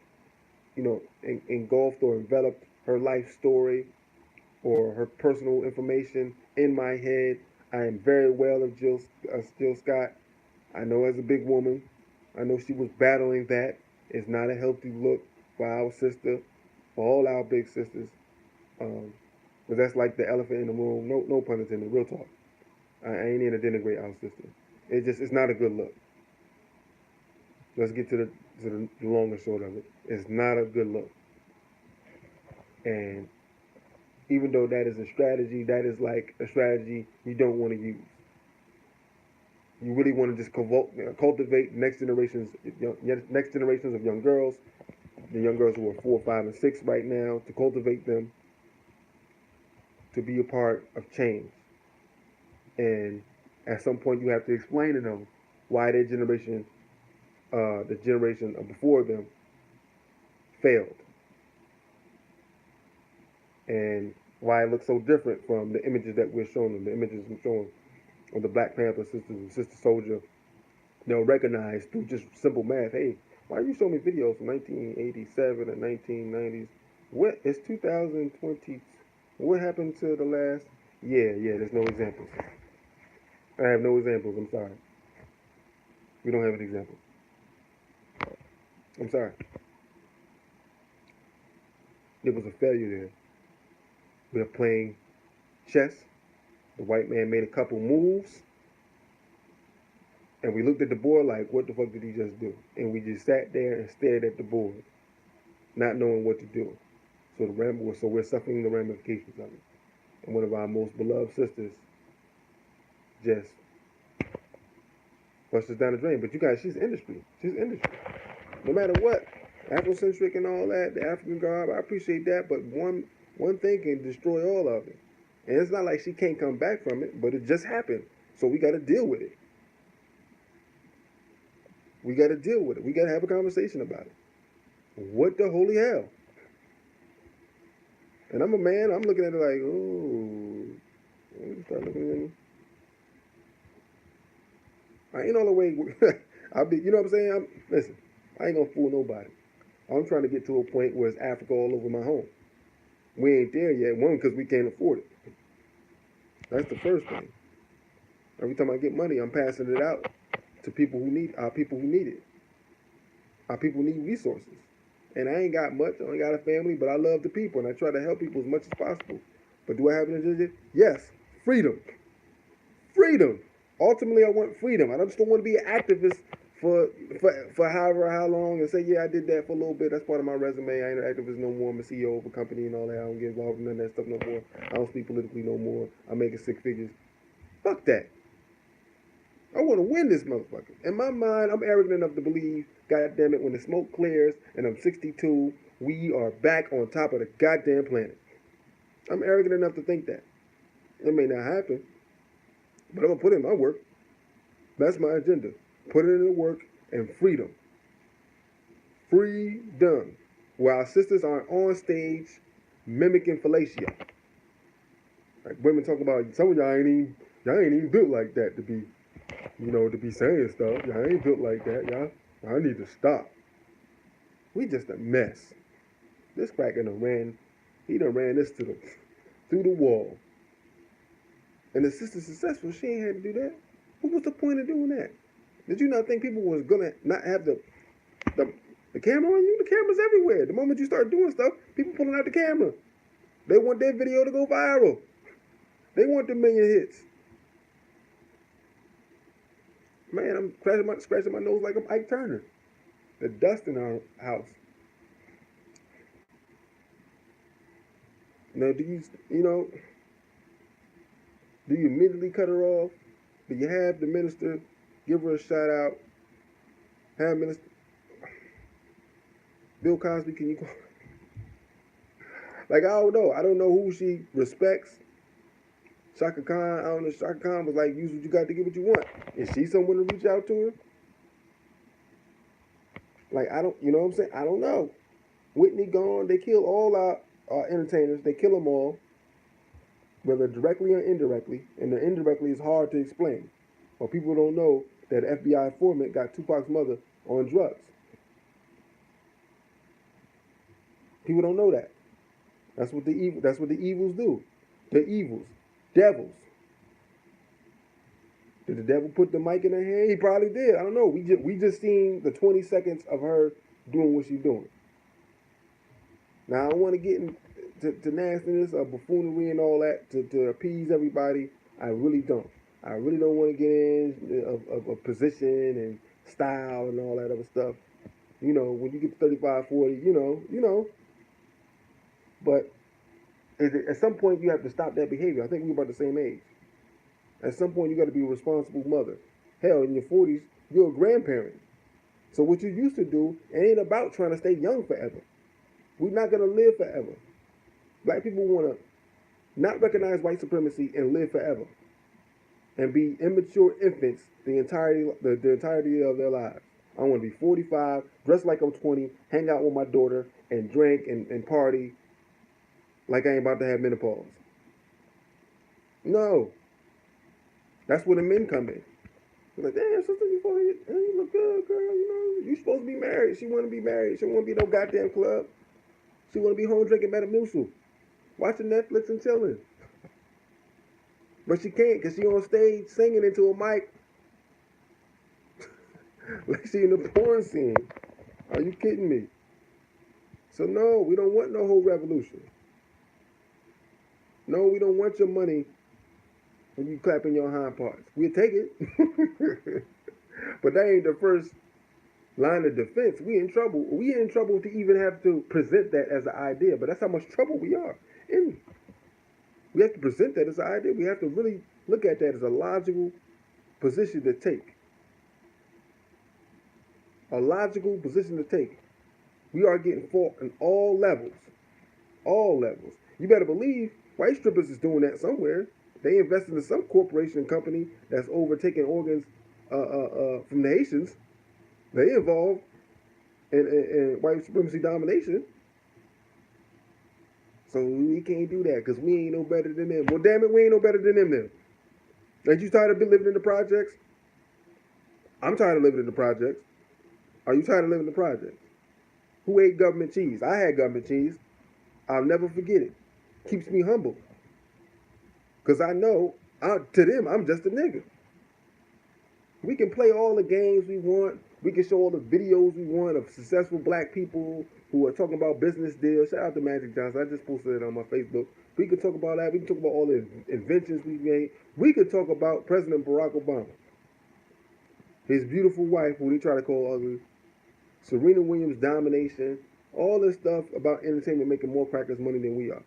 Speaker 1: engulfed or enveloped her life story or her personal information in my head. I am very well of Jill Scott. I know as a big woman, I know she was battling that. It's not a healthy look for our sister, for all our big sisters. But that's like the elephant in the room. No pun intended. Real talk. I ain't here to denigrate our sister. It's not a good look. Let's get to the long and short of it. It's not a good look. And even though that is a strategy, that is like a strategy you don't want to use. You really want to just cultivate next generations of young girls, the young girls who are 4, 5, and 6 right now, to cultivate them to be a part of change. And at some point, you have to explain to them why their generation, the generation before them, failed, and why it looks so different from the images that we're showing them, the images we're showing of the Black Panther sisters and Sister Soldier. They'll recognize through just simple math. Hey, why are you showing me videos from 1987 and 1990s? What is 2020? What happened to the last? Yeah. There's no examples. I have no examples. I'm sorry. We don't have an example. I'm sorry. It was a failure there. We're playing chess. The white man made a couple moves, and we looked at the board like, what the fuck did he just do? And we just sat there and stared at the board, not knowing what to do. So we're suffering the ramifications of it. And one of our most beloved sisters just flushed us down the drain. But you guys, she's industry. She's industry. No matter what, Afrocentric and all that, the African garb, I appreciate that. But one thing can destroy all of it. And it's not like she can't come back from it, but it just happened. So we got to deal with it. We got to deal with it. We got to have a conversation about it. What the holy hell? And I'm a man. I'm looking at it like, oh, start looking at me. I ain't all the way. I'll be. You know what I'm saying? Listen. I ain't gonna fool nobody. I'm trying to get to a point where it's Africa all over my home. We ain't there yet. One, because we can't afford it. That's the first thing. Every time I get money, I'm passing it out to people who need it. Our people need resources. And I ain't got much. I ain't got a family, but I love the people and I try to help people as much as possible. But do I have an agenda? Yes. Freedom. Freedom. Ultimately, I want freedom. I just don't want to be an activist for how long and say, yeah, I did that for a little bit. That's part of my resume. I ain't an activist no more. I'm a CEO of a company and all that. I don't get involved in none of that stuff no more. I don't speak politically no more. I'm making 6 figures. Fuck that. I want to win this motherfucker. In my mind, I'm arrogant enough to believe, God damn it, when the smoke clears and I'm 62, we are back on top of the goddamn planet. I'm arrogant enough to think that. It may not happen, but I'm going to put in my work. That's my agenda. Put it in the work and freedom. Freedom. Where our sisters aren't on stage mimicking fellatio. Like women talk about, some of y'all ain't even built like that to be, to be saying stuff. Y'all ain't built like that. Y'all need to stop. We just a mess. This cracker he done ran this through the wall. And the sister's successful, she ain't had to do that. What was the point of doing that? Did you not think people was gonna not have the camera on you? The camera's everywhere. The moment you start doing stuff, people pulling out the camera. They want their video to go viral. They want the million hits. Man, I'm scratching my nose like I'm Ike Turner. The dust in our house. Now, do you immediately cut her off? Do you have the minister give her a shout out? Have Minister Bill Cosby, can you call? Like, I don't know. I don't know who she respects. Chaka Khan, I don't know. Chaka Khan was like, use what you got to get what you want. Is she someone to reach out to her? Like, you know what I'm saying? I don't know. Whitney gone. They kill all our entertainers. They kill them all, whether directly or indirectly. And the indirectly is hard to explain. Or people don't know that FBI informant got Tupac's mother on drugs. People don't know that. That's what the evils do. The evils. Devils. Did the devil put the mic in her hand? He probably did. I don't know. We just seen the 20 seconds of her doing what she's doing. Now I don't want to get into nastiness or buffoonery and all that to appease everybody. I really don't. I really don't want to get in a position and style and all that other stuff. When you get to 35, 40, But at some point, you have to stop that behavior. I think we're about the same age. At some point, you got to be a responsible mother. Hell, in your 40s, you're a grandparent. So what you used to do, it ain't about trying to stay young forever. We're not gonna live forever. Black people want to not recognize white supremacy and live forever, and be immature infants the entirety of their lives. I want to be 45, dress like I'm 20, hang out with my daughter, and drink and party like I ain't about to have menopause. No, that's where the men come in. They're like, damn, sister, you look good, girl. You know, you supposed to be married. She want to be married. She want to be no goddamn club. She want to be home drinking Metamucil, watching Netflix and chilling. But she can't because she on stage singing into a mic like she in a porn scene. Are you kidding me? So no, we don't want no whole revolution. No, we don't want your money when you clapping your hind parts. We'll take it. But that ain't the first line of defense. We in trouble. We in trouble to even have to present that as an idea. But that's how much trouble we are in. We have to present that as an idea. We have to really look at that as a logical position to take. A logical position to take. We are getting fought in all levels. All levels. You better believe white strippers is doing that somewhere. They invested in some corporation company that's overtaking organs from the Haitians. They involved in white supremacy domination. So we can't do that because we ain't no better than them. Well, damn it, we ain't no better than them then. Ain't you tired of living in the projects? I'm tired of living in the projects. Are you tired of living in the projects? Who ate government cheese? I had government cheese. I'll never forget it. Keeps me humble. Because I know, to them, I'm just a nigga. We can play all the games we want. We can show all the videos we want of successful black people who are talking about business deals. Shout out to Magic Johnson. I just posted it on my Facebook. We can talk about that. We can talk about all the inventions we made. We could talk about President Barack Obama, his beautiful wife, who they try to call ugly, Serena Williams' domination, all this stuff about entertainment making more crackers money than we are.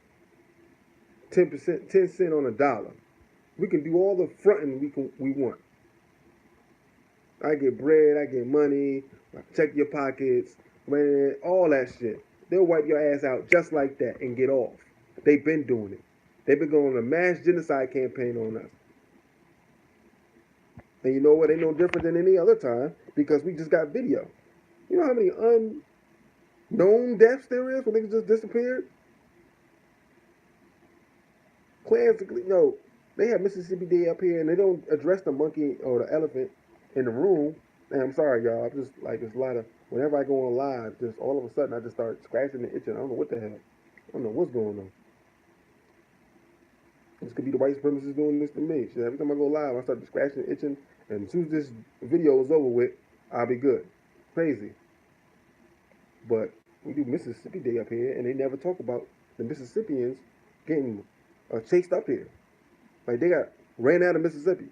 Speaker 1: 10%, 10 cents on a dollar. We can do all the fronting we want. I get bread, I get money, check your pockets, man, all that shit. They'll wipe your ass out just like that and get off. They've been doing it. They've been going on a mass genocide campaign on us. And you know what? Ain't no different than any other time because we just got video. You know how many unknown deaths there is when niggas just disappeared? Clans, no, they have Mississippi Day up here and they don't address the monkey or the elephant in the room. And I'm sorry, y'all. I'm just like, there's a lot of, whenever I go on live, just all of a sudden I just start scratching and itching. I don't know what the hell. I don't know what's going on. This could be the white supremacists doing this to me. So every time I go live, I start scratching and itching. And as soon as this video is over with, I'll be good. Crazy. But we do Mississippi Day up here, and they never talk about the Mississippians getting chased up here. Like, they got ran out of Mississippi.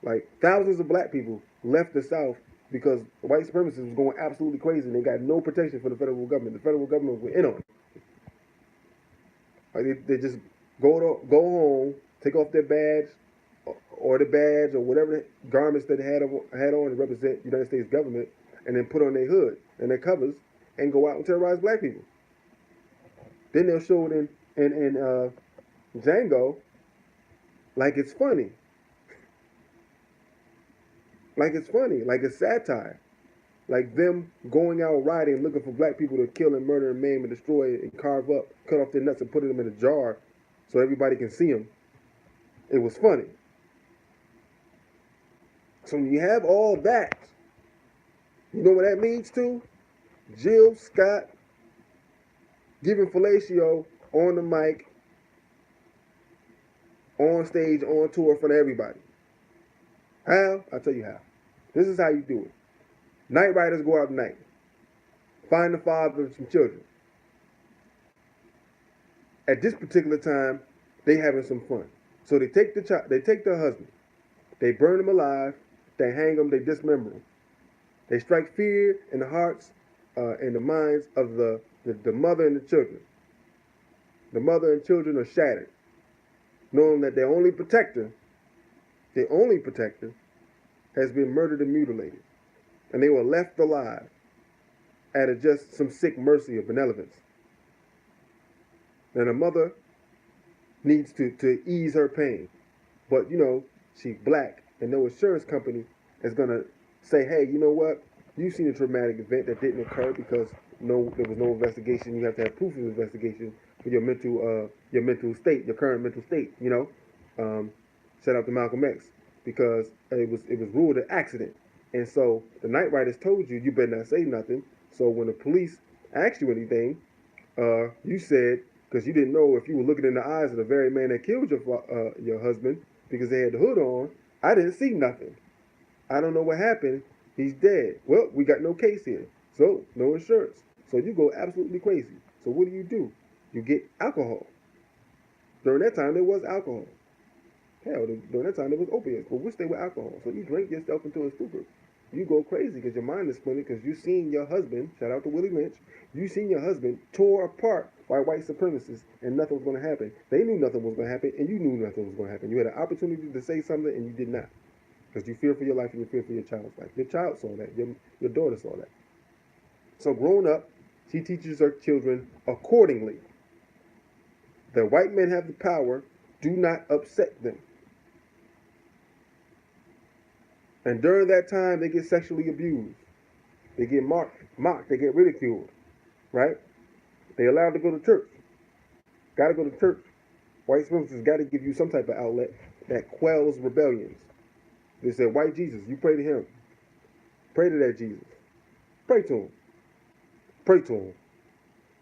Speaker 1: Like, thousands of black people left the South because the white supremacists was going absolutely crazy and they got no protection from the federal government. The federal government went in on it. Like, they just go home, take off their badge or the badge or whatever garments that they had on to represent the United States government, and then put on their hood and their covers and go out and terrorize black people. Then they'll show it in Django like it's funny. Like it's funny, like it's satire. Like them going out riding looking for black people to kill and murder and maim and destroy and carve up, cut off their nuts and put them in a jar so everybody can see them. It was funny. So when you have all that, you know what that leads to? Jill Scott giving fellatio on the mic, on stage, on tour in front of everybody. How? I'll tell you how. This is how you do it. Night riders go out at night. Find the father of some children. At this particular time, they having some fun. So they take the husband, they burn him alive, they hang him, they dismember him. They strike fear in the hearts and the minds of the mother and the children. The mother and children are shattered, knowing that their only protector, has been murdered and mutilated, and they were left alive at a just some sick mercy of benevolence. And the mother needs to ease her pain, but she's black, and no insurance company is gonna say, hey, you know what? You've seen a traumatic event that didn't occur because there was no investigation. You have to have proof of investigation for your mental state, your current mental state. Shout out to Malcolm X, because it was ruled an accident, and so the night riders told you better not say nothing. So when the police asked you anything, you said, because you didn't know if you were looking in the eyes of the very man that killed your husband, because they had the hood on. I didn't see nothing. I don't know what happened. He's dead. Well, we got no case here, so no insurance. So you go absolutely crazy. So what do? You get alcohol. During that time, there was alcohol. Hell, during that time, there was opiates, but we stay with alcohol. So you drink yourself into a stupor. You go crazy because your mind is spinning, because you seen your husband, shout out to Willie Lynch, you seen your husband tore apart by white supremacists, and nothing was going to happen. They knew nothing was going to happen, and you knew nothing was going to happen. You had an opportunity to say something, and you did not, because you fear for your life and you fear for your child's life. Your child saw that. Your daughter saw that. So grown up, she teaches her children accordingly. The white men have the power. Do not upset them. And during that time, they get sexually abused. They get mocked. They get ridiculed. Right? They allowed to go to church. Got to go to church. White supremacists got to give you some type of outlet that quells rebellions. They said, white Jesus, you pray to him. Pray to that Jesus. Pray to him. Pray to him.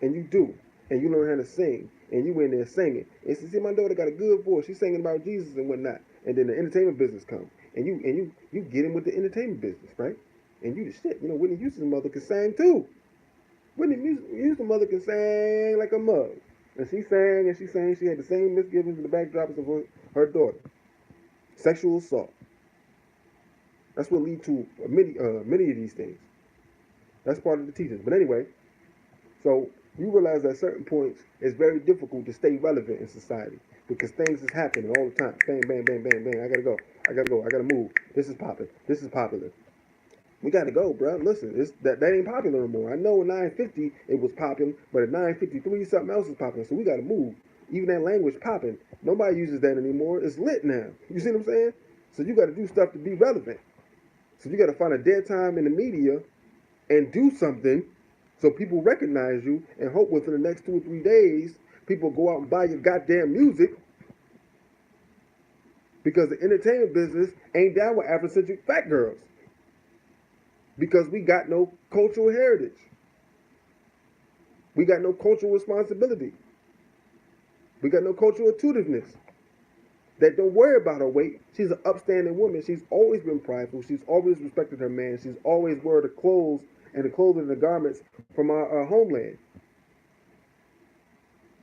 Speaker 1: And you do. And you learn how to sing. And you in there singing. And see, my daughter got a good voice. She's singing about Jesus and whatnot. And then the entertainment business comes. And you get in with the entertainment business, right? And you the shit. Whitney Houston's mother can sing too. Whitney Houston's mother can sing like a mug. And she sang and she sang. She had the same misgivings in the backdrops of her daughter. Sexual assault. That's what lead to many of these things. That's part of the teachings. But anyway, so you realize at certain points it's very difficult to stay relevant in society, because things is happening all the time. Bang, bang, bang, bang, bang. I gotta go. I gotta move. This is popping. This is popular. We gotta go, bro. Listen, that ain't popular anymore. I know in 950 it was popular, but at 953 something else is popular. So we gotta move. Even that language popping, nobody uses that anymore. It's lit now. You see what I'm saying? So you gotta do stuff to be relevant. So you gotta find a dead time in the media and do something so people recognize you, and hope within the next 2 or 3 days people go out and buy your goddamn music, because the entertainment business ain't down with Afrocentric fat girls, because we got no cultural heritage. We got no cultural responsibility. We got no cultural intuitiveness. That don't worry about her weight. She's an upstanding woman. She's always been prideful. She's always respected her man. She's always wore the clothes and the clothing and the garments from our homeland.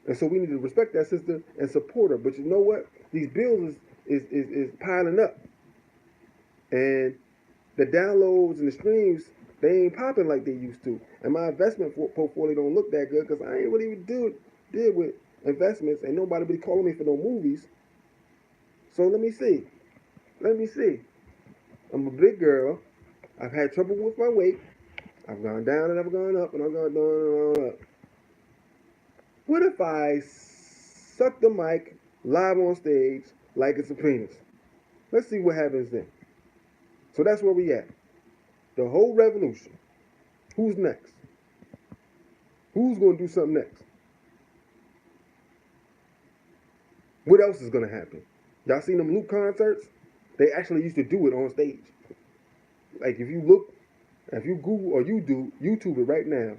Speaker 1: And so we need to respect that sister and support her. But you know what? These bills is piling up. And the downloads and the streams, they ain't popping like they used to. And my investment portfolio don't look that good, because I ain't really deal with investments. Ain't nobody be calling me for no movies. So let me see. I'm a big girl. I've had trouble with my weight. I've gone down and I've gone up and I've gone down and up. What if I suck the mic live on stage like it's a penis? Let's see what happens then. So that's where we at. The whole revolution. Who's next? Who's going to do something next? What else is going to happen? Y'all seen them Luke concerts? They actually used to do it on stage. Like if you Google or YouTube it right now,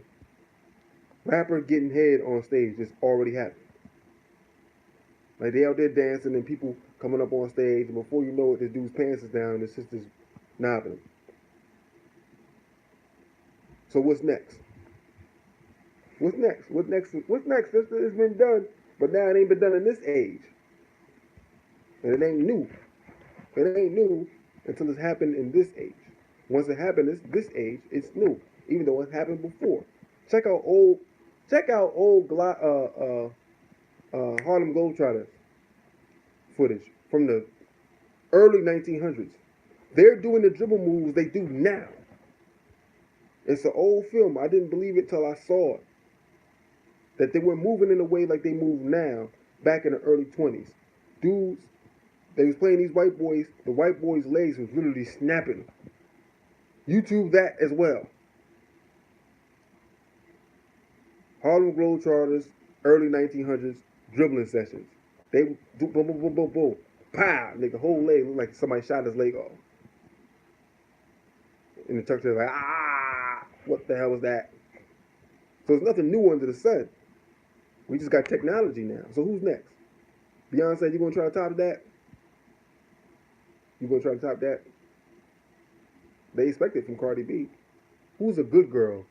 Speaker 1: rapper getting head on stage just already happened. Like they out there dancing and people coming up on stage, and before you know it, this dude's pants is down and his sister's knobbing him. So what's next? What's next? What's next, sister? It's been done, but now it ain't been done in this age. And it ain't new. It ain't new until it's happened in this age. Once it happened in this age, it's new, even though it happened before. Check out old Harlem Globetrotters footage from the early 1900s. They're doing the dribble moves they do now. It's an old film. I didn't believe it till I saw it. That they were moving in a way like they move now, back in the early 20s. Dudes, they was playing these white boys. The white boys' legs was literally snapping. YouTube that as well. Harlem Globetrotters, early 1900s dribbling sessions. They do boom, boom, boom, boom, boom, pow, like the whole leg looked like somebody shot his leg off. And the Turks are like, ah, what the hell was that? So there's nothing new under the sun. We just got technology now. So who's next? Beyonce, you gonna try to top that? You gonna try to top that? They expect it from Cardi B. Who's a good girl?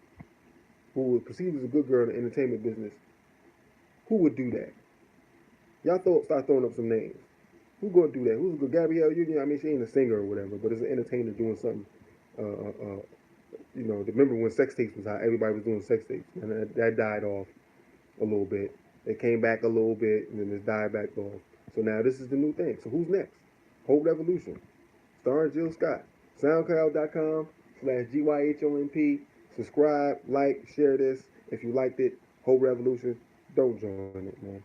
Speaker 1: Who was perceived as a good girl in the entertainment business? Who would do that? Y'all start throwing up some names. Who's gonna do that? Who's a good Gabrielle Union? I mean, she ain't a singer or whatever, but it's an entertainer doing something. Remember when sex tapes was hot? Everybody was doing sex tapes, and that died off a little bit. It came back a little bit, and then it died back off. So now this is the new thing. So who's next? Hope Revolution, starring Jill Scott. SoundCloud.com/GYHOMP. Subscribe, like, share this. If you liked it, Hope Revolution. Don't join it, man.